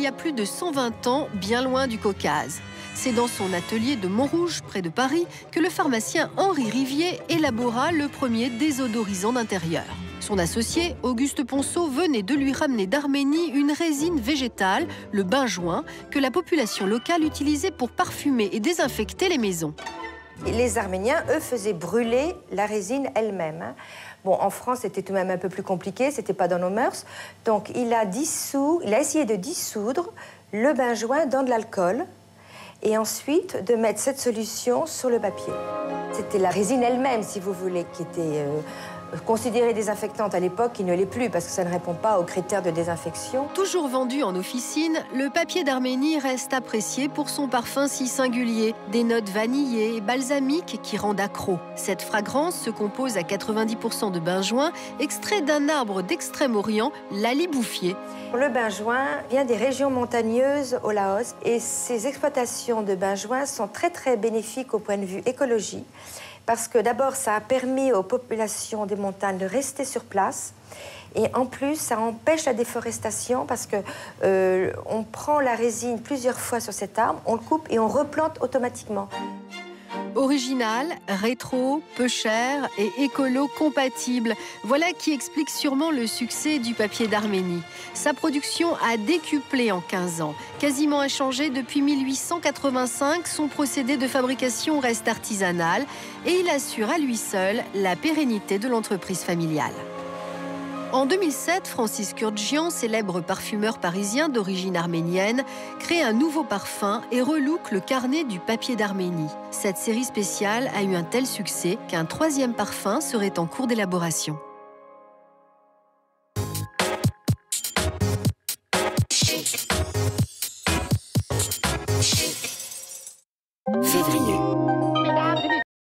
a plus de 120 ans, bien loin du Caucase. C'est dans son atelier de Montrouge, près de Paris, que le pharmacien Henri Rivier élabora le premier désodorisant d'intérieur. Son associé, Auguste Ponceau, venait de lui ramener d'Arménie une résine végétale, le benjoin, que la population locale utilisait pour parfumer et désinfecter les maisons. Et les Arméniens, eux, faisaient brûler la résine elle-même. Bon, en France, c'était tout de même un peu plus compliqué, c'était pas dans nos mœurs. Donc, il a essayé de dissoudre le benjoin dans de l'alcool et ensuite de mettre cette solution sur le papier. C'était la résine elle-même, si vous voulez, qui était considérée désinfectante à l'époque, qui ne l'est plus parce que ça ne répond pas aux critères de désinfection. Toujours vendu en officine, le papier d'Arménie reste apprécié pour son parfum si singulier, des notes vanillées et balsamiques qui rendent accro. Cette fragrance se compose à 90% de benjoin, extrait d'un arbre d'Extrême-Orient, l'alibouffier. Le benjoin vient des régions montagneuses au Laos et ces exploitations de benjoin sont très bénéfiques au point de vue écologie. Parce que d'abord, ça a permis aux populations des montagnes de rester sur place. Et en plus, ça empêche la déforestation parce que on prend la résine plusieurs fois sur cet arbre, on le coupe et on replante automatiquement. Original, rétro, peu cher et écolo-compatible. Voilà qui explique sûrement le succès du papier d'Arménie. Sa production a décuplé en 15 ans. Quasiment inchangé depuis 1885, son procédé de fabrication reste artisanal et il assure à lui seul la pérennité de l'entreprise familiale. En 2007, Francis Kurkdjian, célèbre parfumeur parisien d'origine arménienne, crée un nouveau parfum et relook le carnet du papier d'Arménie. Cette série spéciale a eu un tel succès qu'un troisième parfum serait en cours d'élaboration. Février.